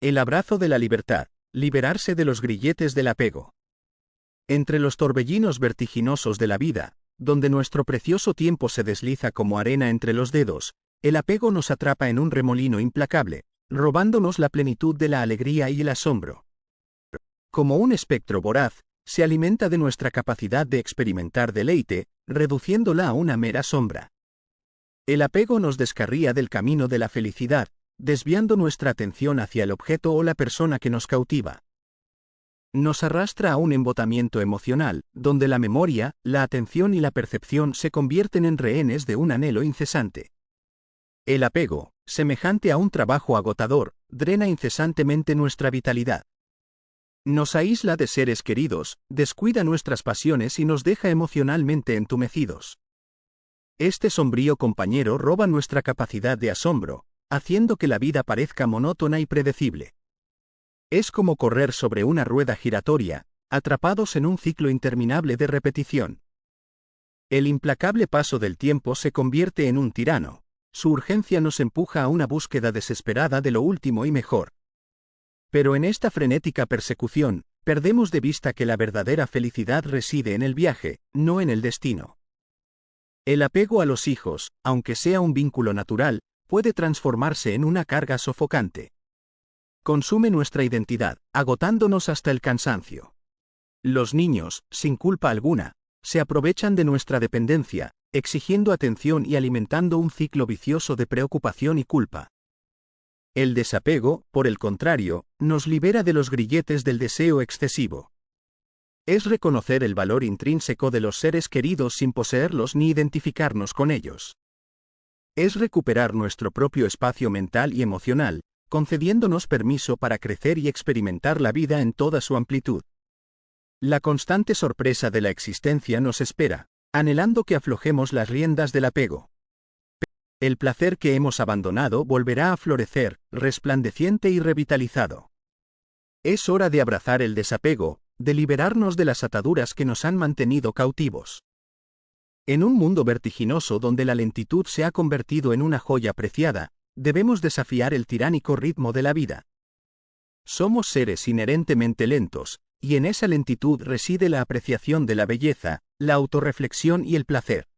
El abrazo de la libertad, liberarse de los grilletes del apego. Entre los torbellinos vertiginosos de la vida, donde nuestro precioso tiempo se desliza como arena entre los dedos, el apego nos atrapa en un remolino implacable, robándonos la plenitud de la alegría y el asombro. Como un espectro voraz, se alimenta de nuestra capacidad de experimentar deleite, reduciéndola a una mera sombra. El apego nos descarría del camino de la felicidad, desviando nuestra atención hacia el objeto o la persona que nos cautiva. Nos arrastra a un embotamiento emocional, donde la memoria, la atención y la percepción se convierten en rehenes de un anhelo incesante. El apego, semejante a un trabajo agotador, drena incesantemente nuestra vitalidad. Nos aísla de seres queridos, descuida nuestras pasiones y nos deja emocionalmente entumecidos. Este sombrío compañero roba nuestra capacidad de asombro, haciendo que la vida parezca monótona y predecible. Es como correr sobre una rueda giratoria, atrapados en un ciclo interminable de repetición. El implacable paso del tiempo se convierte en un tirano, su urgencia nos empuja a una búsqueda desesperada de lo último y mejor. Pero en esta frenética persecución, perdemos de vista que la verdadera felicidad reside en el viaje, no en el destino. El apego a los hijos, aunque sea un vínculo natural, puede transformarse en una carga sofocante. Consume nuestra identidad, agotándonos hasta el cansancio. Los niños, sin culpa alguna, se aprovechan de nuestra dependencia, exigiendo atención y alimentando un ciclo vicioso de preocupación y culpa. El desapego, por el contrario, nos libera de los grilletes del deseo excesivo. Es reconocer el valor intrínseco de los seres queridos sin poseerlos ni identificarnos con ellos. Es recuperar nuestro propio espacio mental y emocional, concediéndonos permiso para crecer y experimentar la vida en toda su amplitud. La constante sorpresa de la existencia nos espera, anhelando que aflojemos las riendas del apego. El placer que hemos abandonado volverá a florecer, resplandeciente y revitalizado. Es hora de abrazar el desapego, de liberarnos de las ataduras que nos han mantenido cautivos. En un mundo vertiginoso donde la lentitud se ha convertido en una joya preciada, debemos desafiar el tiránico ritmo de la vida. Somos seres inherentemente lentos, y en esa lentitud reside la apreciación de la belleza, la autorreflexión y el placer.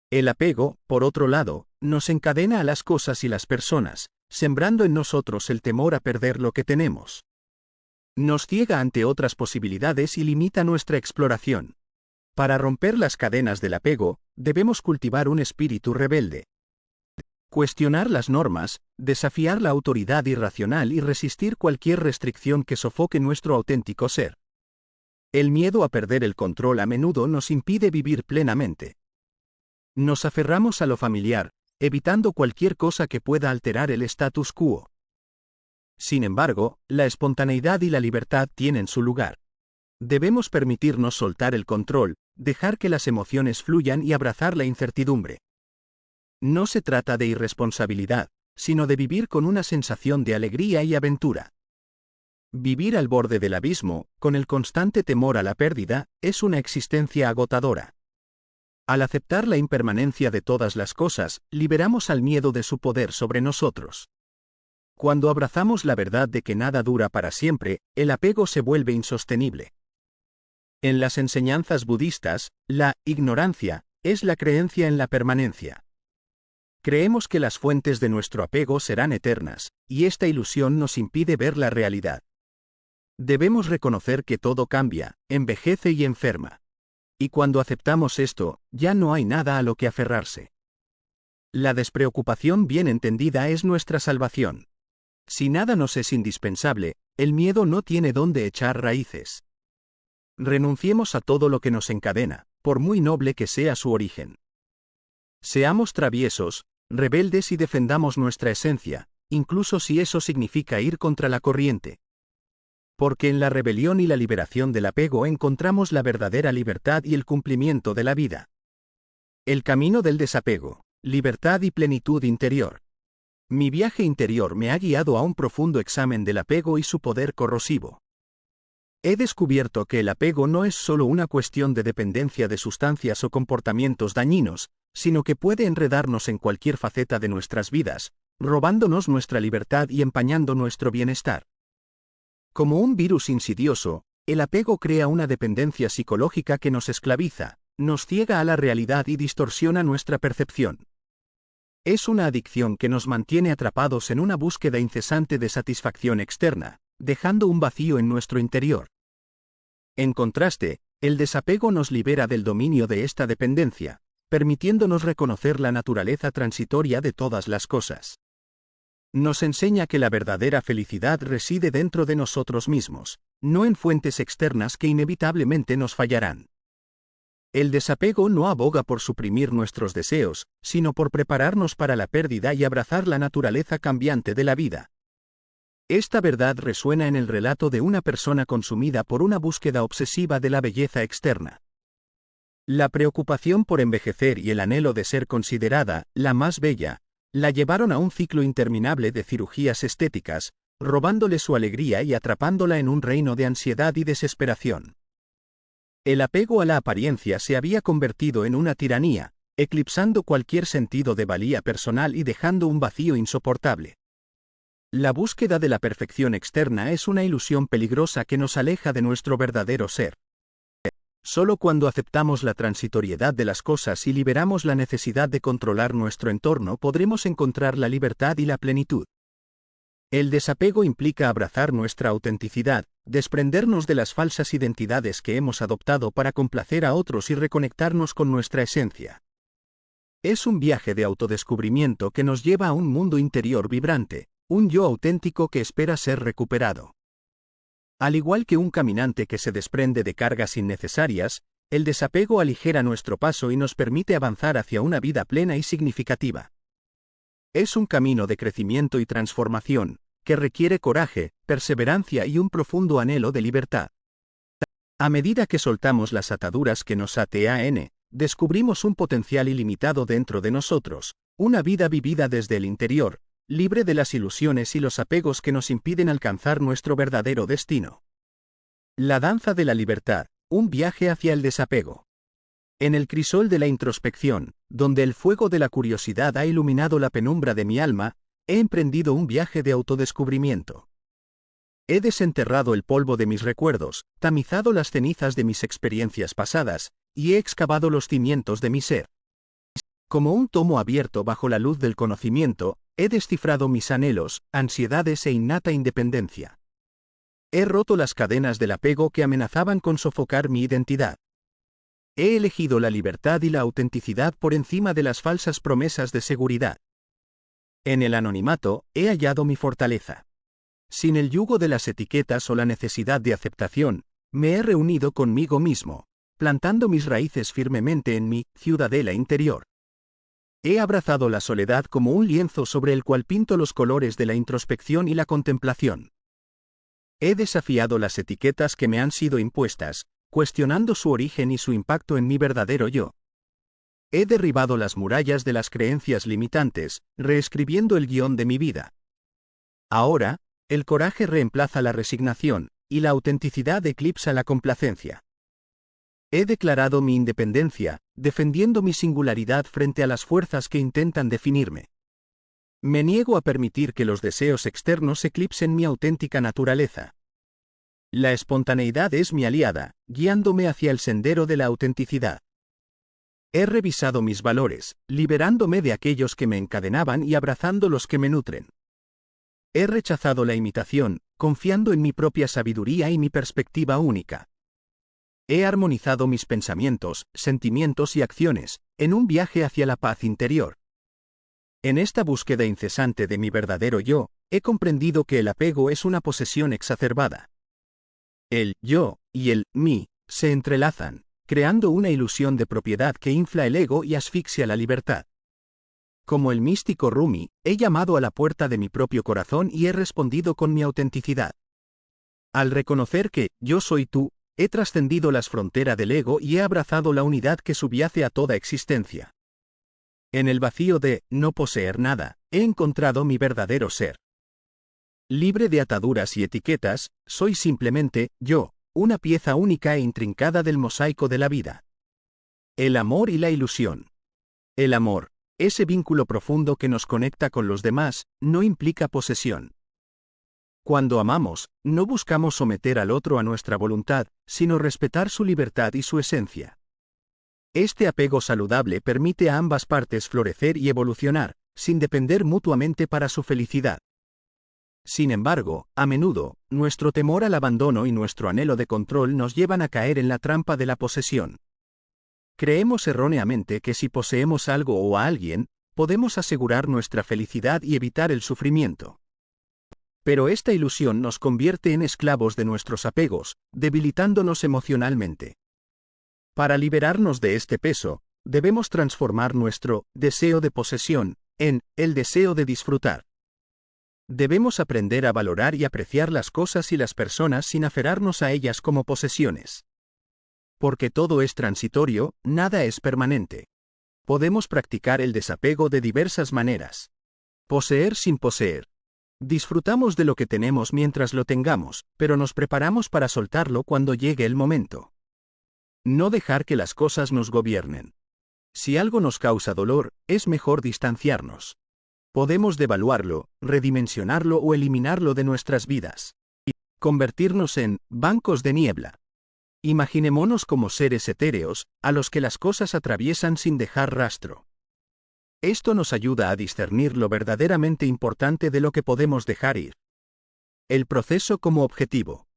El apego, por otro lado, nos encadena a las cosas y las personas, sembrando en nosotros el temor a perder lo que tenemos. Nos ciega ante otras posibilidades y limita nuestra exploración. Para romper las cadenas del apego, debemos cultivar un espíritu rebelde. Cuestionar las normas, desafiar la autoridad irracional y resistir cualquier restricción que sofoque nuestro auténtico ser. El miedo a perder el control a menudo nos impide vivir plenamente. Nos aferramos a lo familiar, evitando cualquier cosa que pueda alterar el status quo. Sin embargo, la espontaneidad y la libertad tienen su lugar. Debemos permitirnos soltar el control, dejar que las emociones fluyan y abrazar la incertidumbre. No se trata de irresponsabilidad, sino de vivir con una sensación de alegría y aventura. Vivir al borde del abismo, con el constante temor a la pérdida, es una existencia agotadora. Al aceptar la impermanencia de todas las cosas, liberamos al miedo de su poder sobre nosotros. Cuando abrazamos la verdad de que nada dura para siempre, el apego se vuelve insostenible. En las enseñanzas budistas, la ignorancia es la creencia en la permanencia. Creemos que las fuentes de nuestro apego serán eternas, y esta ilusión nos impide ver la realidad. Debemos reconocer que todo cambia, envejece y enferma. Y cuando aceptamos esto, ya no hay nada a lo que aferrarse. La despreocupación bien entendida es nuestra salvación. Si nada nos es indispensable, el miedo no tiene dónde echar raíces. Renunciemos a todo lo que nos encadena, por muy noble que sea su origen. Seamos traviesos, rebeldes y defendamos nuestra esencia, incluso si eso significa ir contra la corriente. Porque en la rebelión y la liberación del apego encontramos la verdadera libertad y el cumplimiento de la vida. El camino del desapego, libertad y plenitud interior. Mi viaje interior me ha guiado a un profundo examen del apego y su poder corrosivo. He descubierto que el apego no es solo una cuestión de dependencia de sustancias o comportamientos dañinos, sino que puede enredarnos en cualquier faceta de nuestras vidas, robándonos nuestra libertad y empañando nuestro bienestar. Como un virus insidioso, el apego crea una dependencia psicológica que nos esclaviza, nos ciega a la realidad y distorsiona nuestra percepción. Es una adicción que nos mantiene atrapados en una búsqueda incesante de satisfacción externa, dejando un vacío en nuestro interior. En contraste, el desapego nos libera del dominio de esta dependencia, permitiéndonos reconocer la naturaleza transitoria de todas las cosas. Nos enseña que la verdadera felicidad reside dentro de nosotros mismos, no en fuentes externas que inevitablemente nos fallarán. El desapego no aboga por suprimir nuestros deseos, sino por prepararnos para la pérdida y abrazar la naturaleza cambiante de la vida. Esta verdad resuena en el relato de una persona consumida por una búsqueda obsesiva de la belleza externa. La preocupación por envejecer y el anhelo de ser considerada la más bella, la llevaron a un ciclo interminable de cirugías estéticas, robándole su alegría y atrapándola en un reino de ansiedad y desesperación. El apego a la apariencia se había convertido en una tiranía, eclipsando cualquier sentido de valía personal y dejando un vacío insoportable. La búsqueda de la perfección externa es una ilusión peligrosa que nos aleja de nuestro verdadero ser. Solo cuando aceptamos la transitoriedad de las cosas y liberamos la necesidad de controlar nuestro entorno podremos encontrar la libertad y la plenitud. El desapego implica abrazar nuestra autenticidad, desprendernos de las falsas identidades que hemos adoptado para complacer a otros y reconectarnos con nuestra esencia. Es un viaje de autodescubrimiento que nos lleva a un mundo interior vibrante, un yo auténtico que espera ser recuperado. Al igual que un caminante que se desprende de cargas innecesarias, el desapego aligera nuestro paso y nos permite avanzar hacia una vida plena y significativa. Es un camino de crecimiento y transformación, que requiere coraje, perseverancia y un profundo anhelo de libertad. A medida que soltamos las ataduras que nos atean, descubrimos un potencial ilimitado dentro de nosotros, una vida vivida desde el interior, libre de las ilusiones y los apegos que nos impiden alcanzar nuestro verdadero destino. La danza de la libertad, un viaje hacia el desapego. En el crisol de la introspección, donde el fuego de la curiosidad ha iluminado la penumbra de mi alma, he emprendido un viaje de autodescubrimiento. He desenterrado el polvo de mis recuerdos, tamizado las cenizas de mis experiencias pasadas, y he excavado los cimientos de mi ser. Como un tomo abierto bajo la luz del conocimiento, he descifrado mis anhelos, ansiedades e innata independencia. He roto las cadenas del apego que amenazaban con sofocar mi identidad. He elegido la libertad y la autenticidad por encima de las falsas promesas de seguridad. En el anonimato, he hallado mi fortaleza. Sin el yugo de las etiquetas o la necesidad de aceptación, me he reunido conmigo mismo, plantando mis raíces firmemente en mi ciudadela interior. He abrazado la soledad como un lienzo sobre el cual pinto los colores de la introspección y la contemplación. He desafiado las etiquetas que me han sido impuestas, cuestionando su origen y su impacto en mi verdadero yo. He derribado las murallas de las creencias limitantes, reescribiendo el guión de mi vida. Ahora, el coraje reemplaza la resignación, y la autenticidad eclipsa la complacencia. He declarado mi independencia, defendiendo mi singularidad frente a las fuerzas que intentan definirme. Me niego a permitir que los deseos externos eclipsen mi auténtica naturaleza. La espontaneidad es mi aliada, guiándome hacia el sendero de la autenticidad. He revisado mis valores, liberándome de aquellos que me encadenaban y abrazando los que me nutren. He rechazado la imitación, confiando en mi propia sabiduría y mi perspectiva única. He armonizado mis pensamientos, sentimientos y acciones, en un viaje hacia la paz interior. En esta búsqueda incesante de mi verdadero yo, he comprendido que el apego es una posesión exacerbada. El yo y el mí se entrelazan, creando una ilusión de propiedad que infla el ego y asfixia la libertad. Como el místico Rumi, he llamado a la puerta de mi propio corazón y he respondido con mi autenticidad. Al reconocer que yo soy tú, he trascendido las fronteras del ego y he abrazado la unidad que subyace a toda existencia. En el vacío de no poseer nada, he encontrado mi verdadero ser. Libre de ataduras y etiquetas, soy simplemente yo, una pieza única e intrincada del mosaico de la vida. El amor y la ilusión. El amor, Ese vínculo profundo que nos conecta con los demás no implica posesión. Cuando amamos, no buscamos someter al otro a nuestra voluntad, sino respetar su libertad y su esencia. Este apego saludable permite a ambas partes florecer y evolucionar, sin depender mutuamente para su felicidad. Sin embargo, a menudo, nuestro temor al abandono y nuestro anhelo de control nos llevan a caer en la trampa de la posesión. Creemos erróneamente que si poseemos algo o a alguien, podemos asegurar nuestra felicidad y evitar el sufrimiento. Pero esta ilusión nos convierte en esclavos de nuestros apegos, debilitándonos emocionalmente. Para liberarnos de este peso, debemos transformar nuestro deseo de posesión en el deseo de disfrutar. Debemos aprender a valorar y apreciar las cosas y las personas sin aferrarnos a ellas como posesiones. Porque todo es transitorio, nada es permanente. Podemos practicar el desapego de diversas maneras. Poseer sin poseer. Disfrutamos de lo que tenemos mientras lo tengamos, pero nos preparamos para soltarlo cuando llegue el momento. No dejar que las cosas nos gobiernen. Si algo nos causa dolor, es mejor distanciarnos. Podemos devaluarlo, redimensionarlo o eliminarlo de nuestras vidas. Y convertirnos en bancos de niebla. Imaginémonos como seres etéreos, a los que las cosas atraviesan sin dejar rastro. Esto nos ayuda a discernir lo verdaderamente importante de lo que podemos dejar ir. El proceso como objetivo.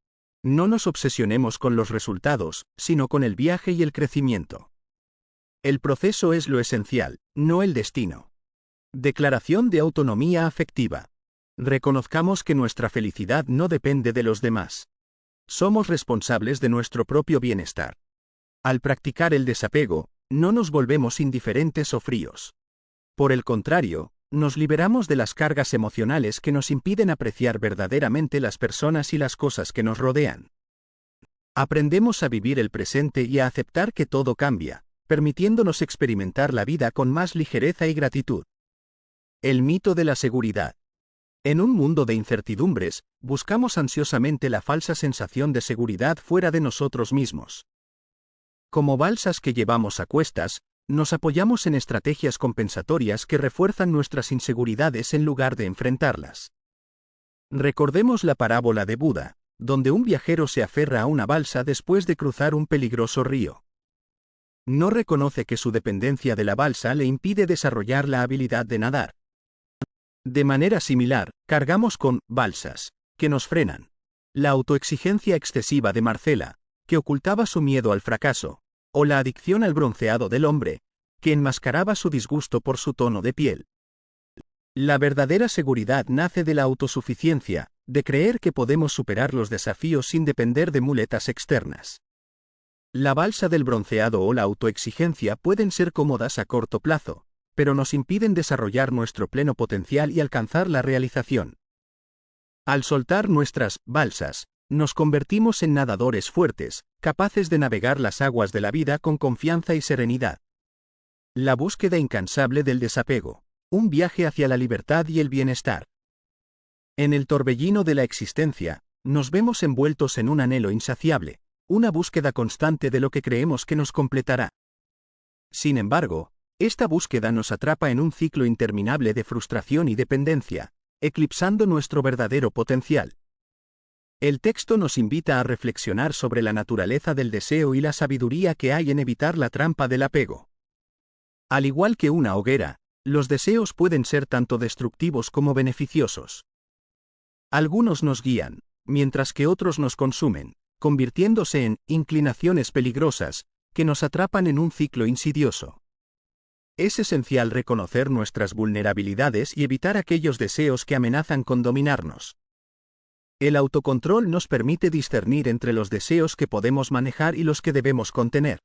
No nos obsesionemos con los resultados, sino con el viaje y el crecimiento. El proceso es lo esencial, no el destino. Declaración de autonomía afectiva. Reconozcamos que nuestra felicidad no depende de los demás. Somos responsables de nuestro propio bienestar. Al practicar el desapego, no nos volvemos indiferentes o fríos. Por el contrario, nos liberamos de las cargas emocionales que nos impiden apreciar verdaderamente las personas y las cosas que nos rodean. Aprendemos a vivir el presente y a aceptar que todo cambia, permitiéndonos experimentar la vida con más ligereza y gratitud. El mito de la seguridad. En un mundo de incertidumbres, buscamos ansiosamente la falsa sensación de seguridad fuera de nosotros mismos. Como balsas que llevamos a cuestas, nos apoyamos en estrategias compensatorias que refuerzan nuestras inseguridades en lugar de enfrentarlas. Recordemos la parábola de Buda, donde un viajero se aferra a una balsa después de cruzar un peligroso río. No reconoce que su dependencia de la balsa le impide desarrollar la habilidad de nadar. De manera similar, cargamos con balsas que nos frenan. La autoexigencia excesiva de Marcela, que ocultaba su miedo al fracaso, o la adicción al bronceado del hombre, que enmascaraba su disgusto por su tono de piel. La verdadera seguridad nace de la autosuficiencia, de creer que podemos superar los desafíos sin depender de muletas externas. La balsa del bronceado o la autoexigencia pueden ser cómodas a corto plazo, pero nos impiden desarrollar nuestro pleno potencial y alcanzar la realización. Al soltar nuestras balsas, nos convertimos en nadadores fuertes, capaces de navegar las aguas de la vida con confianza y serenidad. La búsqueda incansable del desapego, un viaje hacia la libertad y el bienestar. En el torbellino de la existencia, nos vemos envueltos en un anhelo insaciable, una búsqueda constante de lo que creemos que nos completará. Sin embargo, esta búsqueda nos atrapa en un ciclo interminable de frustración y dependencia, eclipsando nuestro verdadero potencial. El texto nos invita a reflexionar sobre la naturaleza del deseo y la sabiduría que hay en evitar la trampa del apego. Al igual que una hoguera, los deseos pueden ser tanto destructivos como beneficiosos. Algunos nos guían, mientras que otros nos consumen, convirtiéndose en inclinaciones peligrosas, que nos atrapan en un ciclo insidioso. Es esencial reconocer nuestras vulnerabilidades y evitar aquellos deseos que amenazan con dominarnos. El autocontrol nos permite discernir entre los deseos que podemos manejar y los que debemos contener.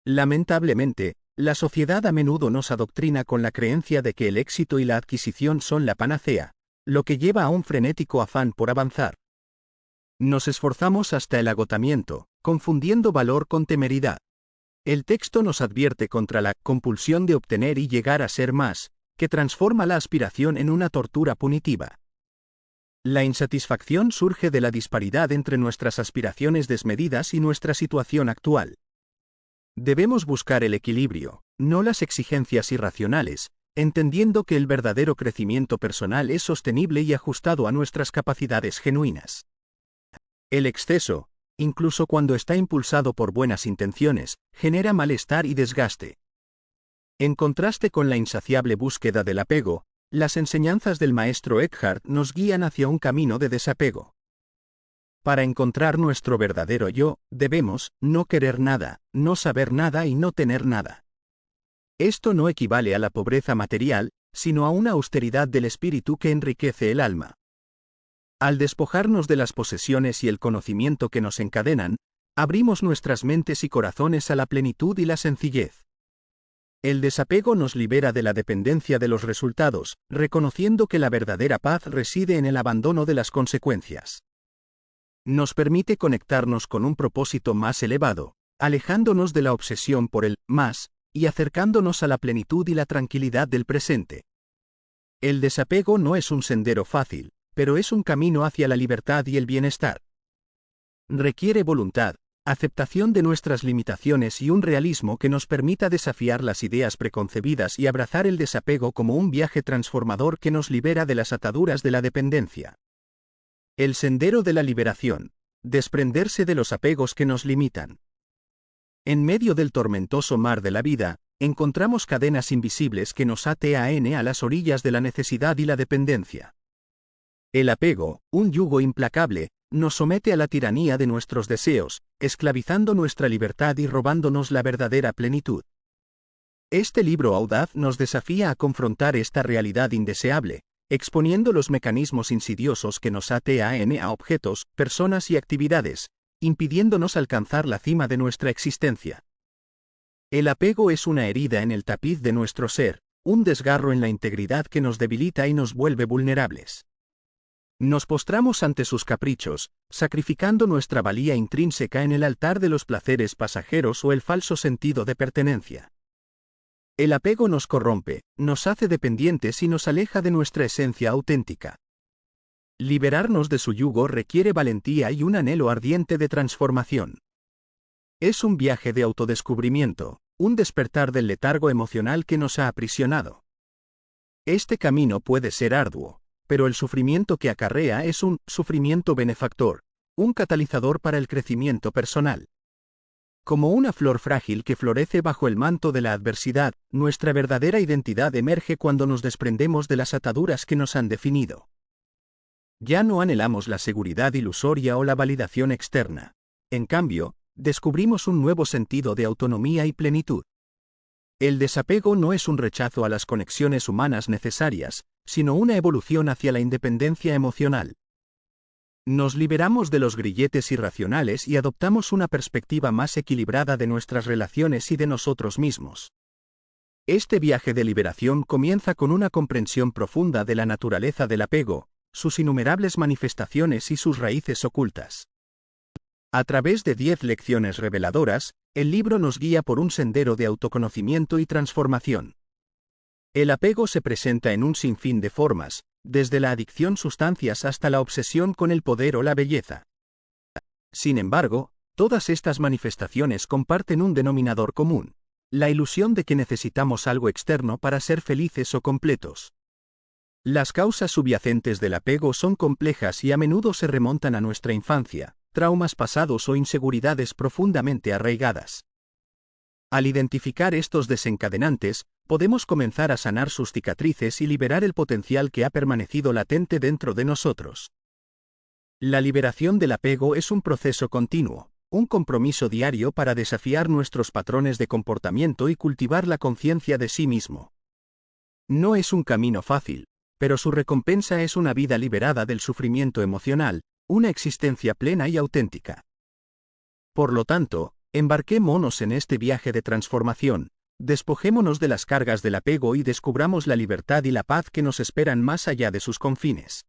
Lamentablemente, la sociedad a menudo nos adoctrina con la creencia de que el éxito y la adquisición son la panacea, lo que lleva a un frenético afán por avanzar. Nos esforzamos hasta el agotamiento, confundiendo valor con temeridad. El texto nos advierte contra la compulsión de obtener y llegar a ser más, que transforma la aspiración en una tortura punitiva. La insatisfacción surge de la disparidad entre nuestras aspiraciones desmedidas y nuestra situación actual. Debemos buscar el equilibrio, no las exigencias irracionales, entendiendo que el verdadero crecimiento personal es sostenible y ajustado a nuestras capacidades genuinas. El exceso, incluso cuando está impulsado por buenas intenciones, genera malestar y desgaste. En contraste con la insaciable búsqueda del apego, las enseñanzas del maestro Eckhart nos guían hacia un camino de desapego. Para encontrar nuestro verdadero yo, debemos no querer nada, no saber nada y no tener nada. Esto no equivale a la pobreza material, sino a una austeridad del espíritu que enriquece el alma. Al despojarnos de las posesiones y el conocimiento que nos encadenan, abrimos nuestras mentes y corazones a la plenitud y la sencillez. El desapego nos libera de la dependencia de los resultados, reconociendo que la verdadera paz reside en el abandono de las consecuencias. Nos permite conectarnos con un propósito más elevado, alejándonos de la obsesión por el más, y acercándonos a la plenitud y la tranquilidad del presente. El desapego no es un sendero fácil, pero es un camino hacia la libertad y el bienestar. Requiere voluntad, aceptación de nuestras limitaciones y un realismo que nos permita desafiar las ideas preconcebidas y abrazar el desapego como un viaje transformador que nos libera de las ataduras de la dependencia. El sendero de la liberación, desprenderse de los apegos que nos limitan. En medio del tormentoso mar de la vida, encontramos cadenas invisibles que nos atan a las orillas de la necesidad y la dependencia. El apego, un yugo implacable, nos somete a la tiranía de nuestros deseos, esclavizando nuestra libertad y robándonos la verdadera plenitud. Este libro audaz nos desafía a confrontar esta realidad indeseable, exponiendo los mecanismos insidiosos que nos atan a objetos, personas y actividades, impidiéndonos alcanzar la cima de nuestra existencia. El apego es una herida en el tapiz de nuestro ser, un desgarro en la integridad que nos debilita y nos vuelve vulnerables. Nos postramos ante sus caprichos, sacrificando nuestra valía intrínseca en el altar de los placeres pasajeros o el falso sentido de pertenencia. El apego nos corrompe, nos hace dependientes y nos aleja de nuestra esencia auténtica. Liberarnos de su yugo requiere valentía y un anhelo ardiente de transformación. Es un viaje de autodescubrimiento, un despertar del letargo emocional que nos ha aprisionado. Este camino puede ser arduo, pero el sufrimiento que acarrea es un sufrimiento benefactor, un catalizador para el crecimiento personal. Como una flor frágil que florece bajo el manto de la adversidad, nuestra verdadera identidad emerge cuando nos desprendemos de las ataduras que nos han definido. Ya no anhelamos la seguridad ilusoria o la validación externa. En cambio, descubrimos un nuevo sentido de autonomía y plenitud. El desapego no es un rechazo a las conexiones humanas necesarias, sino una evolución hacia la independencia emocional. Nos liberamos de los grilletes irracionales y adoptamos una perspectiva más equilibrada de nuestras relaciones y de nosotros mismos. Este viaje de liberación comienza con una comprensión profunda de la naturaleza del apego, sus innumerables manifestaciones y sus raíces ocultas. A través de 10 lecciones reveladoras, el libro nos guía por un sendero de autoconocimiento y transformación. El apego se presenta en un sinfín de formas, desde la adicción a sustancias hasta la obsesión con el poder o la belleza. Sin embargo, todas estas manifestaciones comparten un denominador común: la ilusión de que necesitamos algo externo para ser felices o completos. Las causas subyacentes del apego son complejas y a menudo se remontan a nuestra infancia, traumas pasados o inseguridades profundamente arraigadas. Al identificar estos desencadenantes, podemos comenzar a sanar sus cicatrices y liberar el potencial que ha permanecido latente dentro de nosotros. La liberación del apego es un proceso continuo, un compromiso diario para desafiar nuestros patrones de comportamiento y cultivar la conciencia de sí mismo. No es un camino fácil, pero su recompensa es una vida liberada del sufrimiento emocional, una existencia plena y auténtica. Por lo tanto, embarquémonos en este viaje de transformación, despojémonos de las cargas del apego y descubramos la libertad y la paz que nos esperan más allá de sus confines.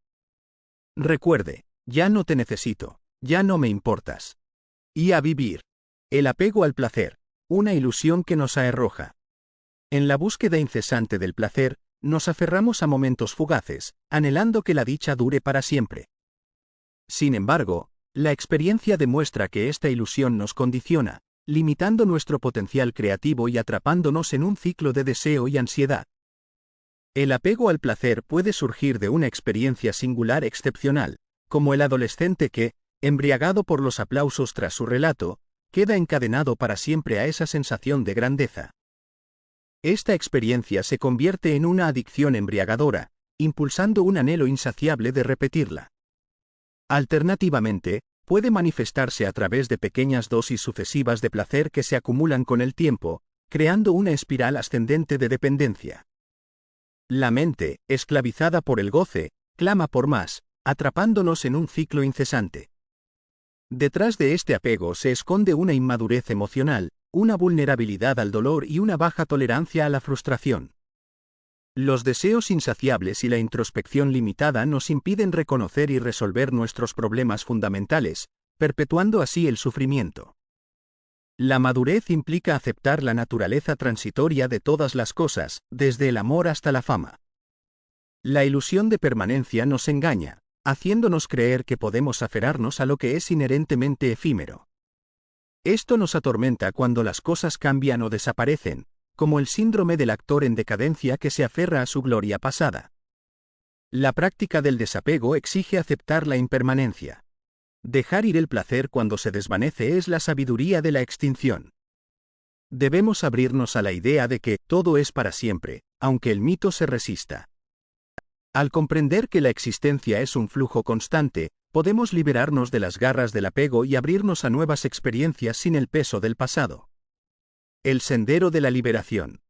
Recuerde, ya no te necesito, ya no me importas. Y a vivir. El apego al placer, una ilusión que nos arroja. En la búsqueda incesante del placer, nos aferramos a momentos fugaces, anhelando que la dicha dure para siempre. Sin embargo, la experiencia demuestra que esta ilusión nos condiciona, limitando nuestro potencial creativo y atrapándonos en un ciclo de deseo y ansiedad. El apego al placer puede surgir de una experiencia singular excepcional, como el adolescente que, embriagado por los aplausos tras su relato, queda encadenado para siempre a esa sensación de grandeza. Esta experiencia se convierte en una adicción embriagadora, impulsando un anhelo insaciable de repetirla. Alternativamente, puede manifestarse a través de pequeñas dosis sucesivas de placer que se acumulan con el tiempo, creando una espiral ascendente de dependencia. La mente, esclavizada por el goce, clama por más, atrapándonos en un ciclo incesante. Detrás de este apego se esconde una inmadurez emocional, una vulnerabilidad al dolor y una baja tolerancia a la frustración. Los deseos insaciables y la introspección limitada nos impiden reconocer y resolver nuestros problemas fundamentales, perpetuando así el sufrimiento. La madurez implica aceptar la naturaleza transitoria de todas las cosas, desde el amor hasta la fama. La ilusión de permanencia nos engaña, haciéndonos creer que podemos aferrarnos a lo que es inherentemente efímero. Esto nos atormenta cuando las cosas cambian o desaparecen, como el síndrome del actor en decadencia que se aferra a su gloria pasada. La práctica del desapego exige aceptar la impermanencia. Dejar ir el placer cuando se desvanece es la sabiduría de la extinción. Debemos abrirnos a la idea de que todo es para siempre, aunque el mito se resista. Al comprender que la existencia es un flujo constante, podemos liberarnos de las garras del apego y abrirnos a nuevas experiencias sin el peso del pasado. El sendero de la liberación.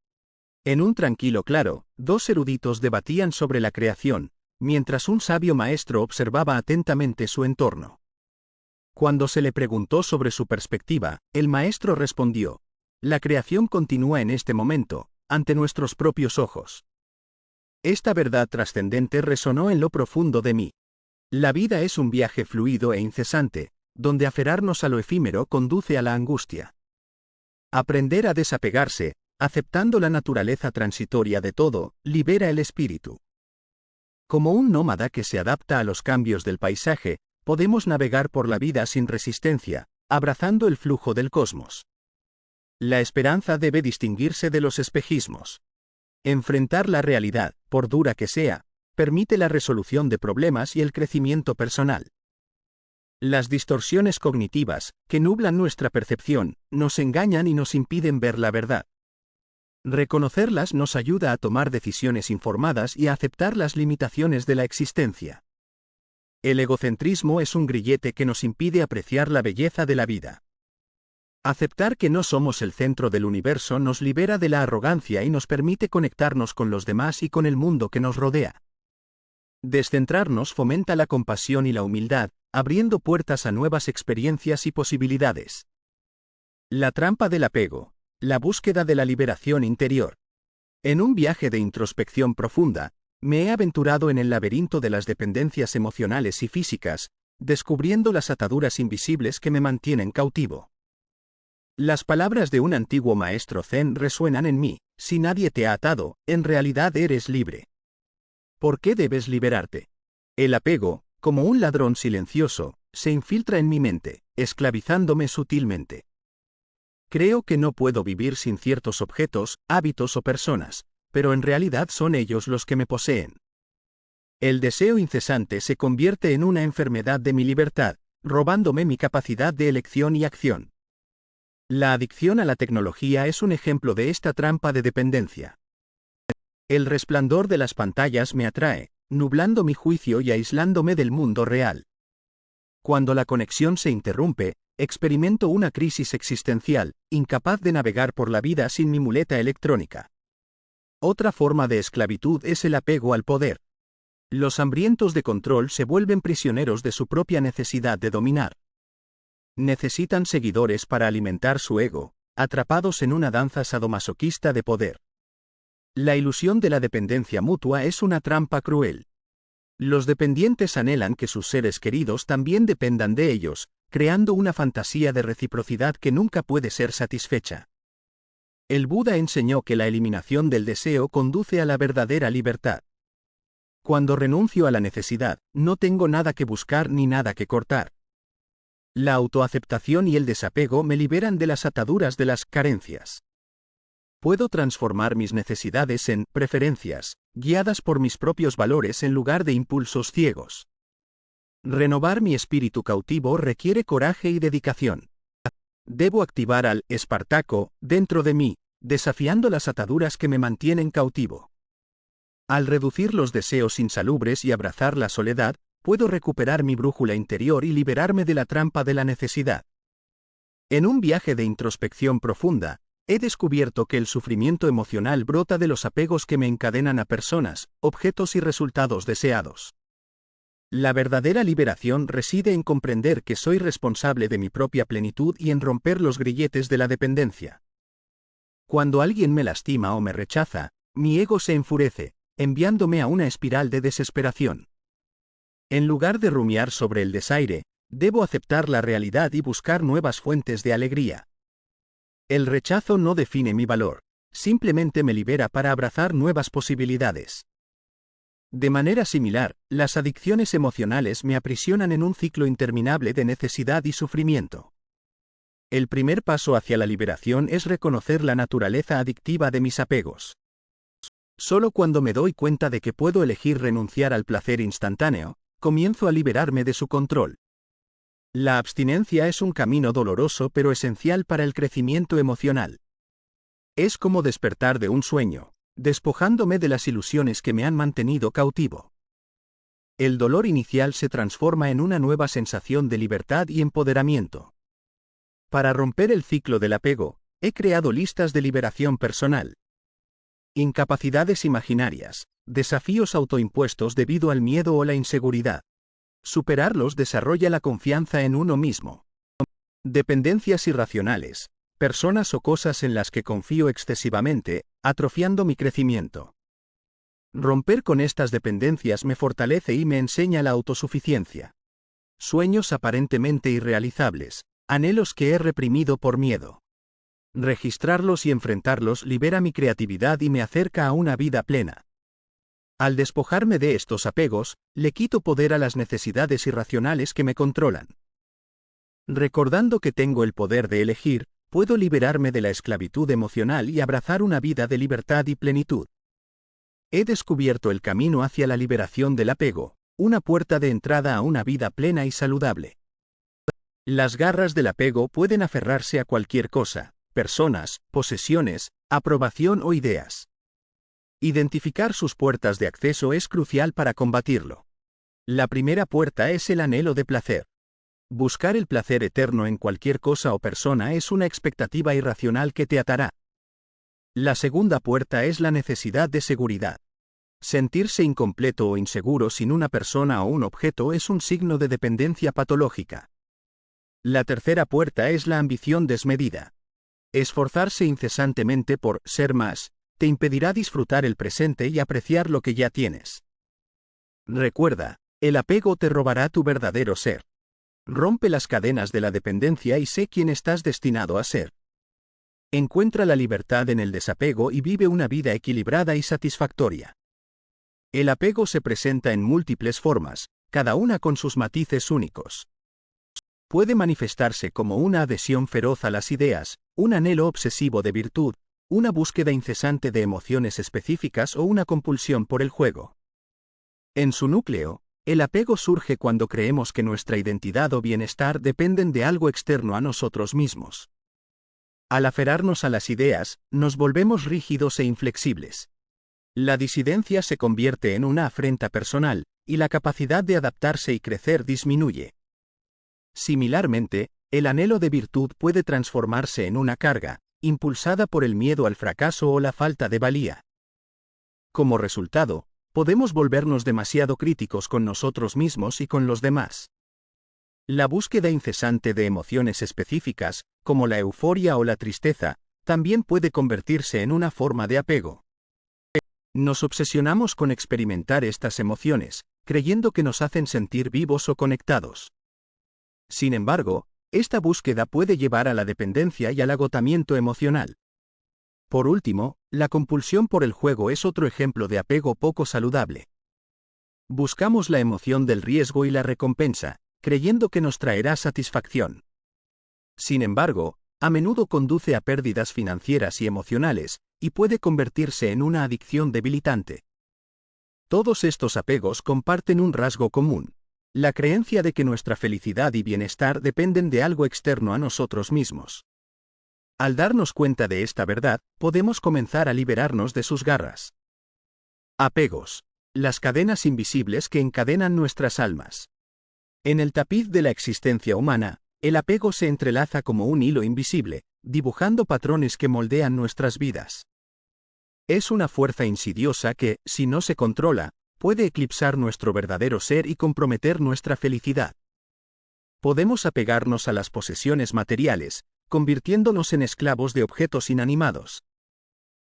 En un tranquilo claro, dos eruditos debatían sobre la creación, mientras un sabio maestro observaba atentamente su entorno. Cuando se le preguntó sobre su perspectiva, el maestro respondió: «La creación continúa en este momento, ante nuestros propios ojos». Esta verdad trascendente resonó en lo profundo de mí. La vida es un viaje fluido e incesante, donde aferrarnos a lo efímero conduce a la angustia. Aprender a desapegarse, aceptando la naturaleza transitoria de todo, libera el espíritu. Como un nómada que se adapta a los cambios del paisaje, podemos navegar por la vida sin resistencia, abrazando el flujo del cosmos. La esperanza debe distinguirse de los espejismos. Enfrentar la realidad, por dura que sea, permite la resolución de problemas y el crecimiento personal. Las distorsiones cognitivas, que nublan nuestra percepción, nos engañan y nos impiden ver la verdad. Reconocerlas nos ayuda a tomar decisiones informadas y a aceptar las limitaciones de la existencia. El egocentrismo es un grillete que nos impide apreciar la belleza de la vida. Aceptar que no somos el centro del universo nos libera de la arrogancia y nos permite conectarnos con los demás y con el mundo que nos rodea. Descentrarnos fomenta la compasión y la humildad, abriendo puertas a nuevas experiencias y posibilidades. La trampa del apego, la búsqueda de la liberación interior. En un viaje de introspección profunda, me he aventurado en el laberinto de las dependencias emocionales y físicas, descubriendo las ataduras invisibles que me mantienen cautivo. Las palabras de un antiguo maestro zen resuenan en mí: si nadie te ha atado, en realidad eres libre. ¿Por qué debes liberarte? El apego, como un ladrón silencioso, se infiltra en mi mente, esclavizándome sutilmente. Creo que no puedo vivir sin ciertos objetos, hábitos o personas, pero en realidad son ellos los que me poseen. El deseo incesante se convierte en una enfermedad de mi libertad, robándome mi capacidad de elección y acción. La adicción a la tecnología es un ejemplo de esta trampa de dependencia. El resplandor de las pantallas me atrae, nublando mi juicio y aislándome del mundo real. Cuando la conexión se interrumpe, experimento una crisis existencial, incapaz de navegar por la vida sin mi muleta electrónica. Otra forma de esclavitud es el apego al poder. Los hambrientos de control se vuelven prisioneros de su propia necesidad de dominar. Necesitan seguidores para alimentar su ego, atrapados en una danza sadomasoquista de poder. La ilusión de la dependencia mutua es una trampa cruel. Los dependientes anhelan que sus seres queridos también dependan de ellos, creando una fantasía de reciprocidad que nunca puede ser satisfecha. El Buda enseñó que la eliminación del deseo conduce a la verdadera libertad. Cuando renuncio a la necesidad, no tengo nada que buscar ni nada que cortar. La autoaceptación y el desapego me liberan de las ataduras de las carencias. Puedo transformar mis necesidades en preferencias, guiadas por mis propios valores en lugar de impulsos ciegos. Renovar mi espíritu cautivo requiere coraje y dedicación. Debo activar al Espartaco dentro de mí, desafiando las ataduras que me mantienen cautivo. Al reducir los deseos insalubres y abrazar la soledad, puedo recuperar mi brújula interior y liberarme de la trampa de la necesidad. En un viaje de introspección profunda, he descubierto que el sufrimiento emocional brota de los apegos que me encadenan a personas, objetos y resultados deseados. La verdadera liberación reside en comprender que soy responsable de mi propia plenitud y en romper los grilletes de la dependencia. Cuando alguien me lastima o me rechaza, mi ego se enfurece, enviándome a una espiral de desesperación. En lugar de rumiar sobre el desaire, debo aceptar la realidad y buscar nuevas fuentes de alegría. El rechazo no define mi valor, simplemente me libera para abrazar nuevas posibilidades. De manera similar, las adicciones emocionales me aprisionan en un ciclo interminable de necesidad y sufrimiento. El primer paso hacia la liberación es reconocer la naturaleza adictiva de mis apegos. Solo cuando me doy cuenta de que puedo elegir renunciar al placer instantáneo, comienzo a liberarme de su control. La abstinencia es un camino doloroso pero esencial para el crecimiento emocional. Es como despertar de un sueño, despojándome de las ilusiones que me han mantenido cautivo. El dolor inicial se transforma en una nueva sensación de libertad y empoderamiento. Para romper el ciclo del apego, he creado listas de liberación personal. Incapacidades imaginarias, desafíos autoimpuestos debido al miedo o la inseguridad. Superarlos desarrolla la confianza en uno mismo. Dependencias irracionales, personas o cosas en las que confío excesivamente, atrofiando mi crecimiento. Romper con estas dependencias me fortalece y me enseña la autosuficiencia. Sueños aparentemente irrealizables, anhelos que he reprimido por miedo. Registrarlos y enfrentarlos libera mi creatividad y me acerca a una vida plena. Al despojarme de estos apegos, le quito poder a las necesidades irracionales que me controlan. Recordando que tengo el poder de elegir, puedo liberarme de la esclavitud emocional y abrazar una vida de libertad y plenitud. He descubierto el camino hacia la liberación del apego, una puerta de entrada a una vida plena y saludable. Las garras del apego pueden aferrarse a cualquier cosa, personas, posesiones, aprobación o ideas. Identificar sus puertas de acceso es crucial para combatirlo. La primera puerta es el anhelo de placer. Buscar el placer eterno en cualquier cosa o persona es una expectativa irracional que te atará. La segunda puerta es la necesidad de seguridad. Sentirse incompleto o inseguro sin una persona o un objeto es un signo de dependencia patológica. La tercera puerta es la ambición desmedida. Esforzarse incesantemente por ser más, te impedirá disfrutar el presente y apreciar lo que ya tienes. Recuerda, el apego te robará tu verdadero ser. Rompe las cadenas de la dependencia y sé quién estás destinado a ser. Encuentra la libertad en el desapego y vive una vida equilibrada y satisfactoria. El apego se presenta en múltiples formas, cada una con sus matices únicos. Puede manifestarse como una adhesión feroz a las ideas, un anhelo obsesivo de virtud, una búsqueda incesante de emociones específicas o una compulsión por el juego. En su núcleo, el apego surge cuando creemos que nuestra identidad o bienestar dependen de algo externo a nosotros mismos. Al aferrarnos a las ideas, nos volvemos rígidos e inflexibles. La disidencia se convierte en una afrenta personal, y la capacidad de adaptarse y crecer disminuye. Similarmente, el anhelo de virtud puede transformarse en una carga, impulsada por el miedo al fracaso o la falta de valía. Como resultado, podemos volvernos demasiado críticos con nosotros mismos y con los demás. La búsqueda incesante de emociones específicas, como la euforia o la tristeza, también puede convertirse en una forma de apego. Nos obsesionamos con experimentar estas emociones, creyendo que nos hacen sentir vivos o conectados. Sin embargo, esta búsqueda puede llevar a la dependencia y al agotamiento emocional. Por último, la compulsión por el juego es otro ejemplo de apego poco saludable. Buscamos la emoción del riesgo y la recompensa, creyendo que nos traerá satisfacción. Sin embargo, a menudo conduce a pérdidas financieras y emocionales, y puede convertirse en una adicción debilitante. Todos estos apegos comparten un rasgo común: la creencia de que nuestra felicidad y bienestar dependen de algo externo a nosotros mismos. Al darnos cuenta de esta verdad, podemos comenzar a liberarnos de sus garras. Apegos: las cadenas invisibles que encadenan nuestras almas. En el tapiz de la existencia humana, el apego se entrelaza como un hilo invisible, dibujando patrones que moldean nuestras vidas. Es una fuerza insidiosa que, si no se controla, puede eclipsar nuestro verdadero ser y comprometer nuestra felicidad. Podemos apegarnos a las posesiones materiales, convirtiéndonos en esclavos de objetos inanimados.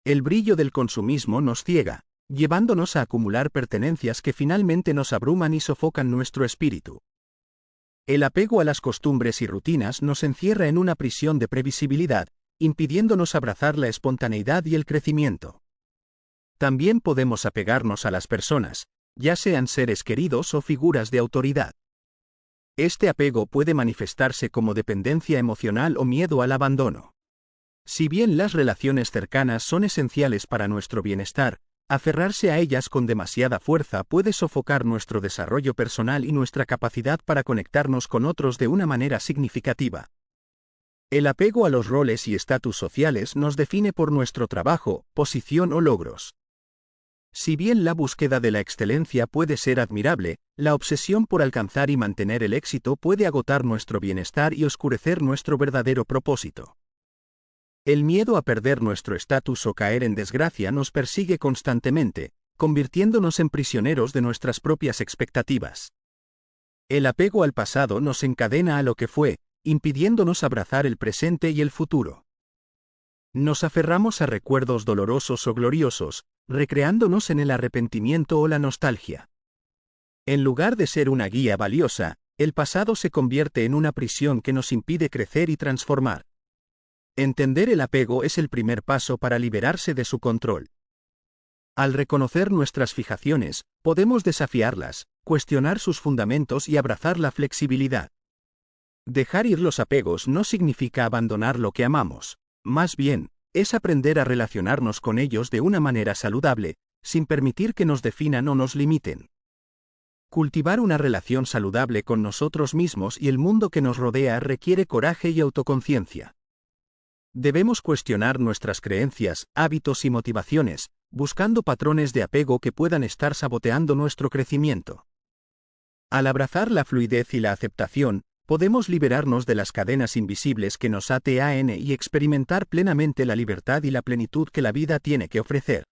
El brillo del consumismo nos ciega, llevándonos a acumular pertenencias que finalmente nos abruman y sofocan nuestro espíritu. El apego a las costumbres y rutinas nos encierra en una prisión de previsibilidad, impidiéndonos abrazar la espontaneidad y el crecimiento. También podemos apegarnos a las personas, ya sean seres queridos o figuras de autoridad. Este apego puede manifestarse como dependencia emocional o miedo al abandono. Si bien las relaciones cercanas son esenciales para nuestro bienestar, aferrarse a ellas con demasiada fuerza puede sofocar nuestro desarrollo personal y nuestra capacidad para conectarnos con otros de una manera significativa. El apego a los roles y estatus sociales nos define por nuestro trabajo, posición o logros. Si bien la búsqueda de la excelencia puede ser admirable, la obsesión por alcanzar y mantener el éxito puede agotar nuestro bienestar y oscurecer nuestro verdadero propósito. El miedo a perder nuestro estatus o caer en desgracia nos persigue constantemente, convirtiéndonos en prisioneros de nuestras propias expectativas. El apego al pasado nos encadena a lo que fue, impidiéndonos abrazar el presente y el futuro. Nos aferramos a recuerdos dolorosos o gloriosos, recreándonos en el arrepentimiento o la nostalgia. En lugar de ser una guía valiosa, el pasado se convierte en una prisión que nos impide crecer y transformar. Entender el apego es el primer paso para liberarse de su control. Al reconocer nuestras fijaciones, podemos desafiarlas, cuestionar sus fundamentos y abrazar la flexibilidad. Dejar ir los apegos no significa abandonar lo que amamos, más bien, es aprender a relacionarnos con ellos de una manera saludable, sin permitir que nos definan o nos limiten. Cultivar una relación saludable con nosotros mismos y el mundo que nos rodea requiere coraje y autoconciencia. Debemos cuestionar nuestras creencias, hábitos y motivaciones, buscando patrones de apego que puedan estar saboteando nuestro crecimiento. Al abrazar la fluidez y la aceptación, podemos liberarnos de las cadenas invisibles que nos atean y experimentar plenamente la libertad y la plenitud que la vida tiene que ofrecer.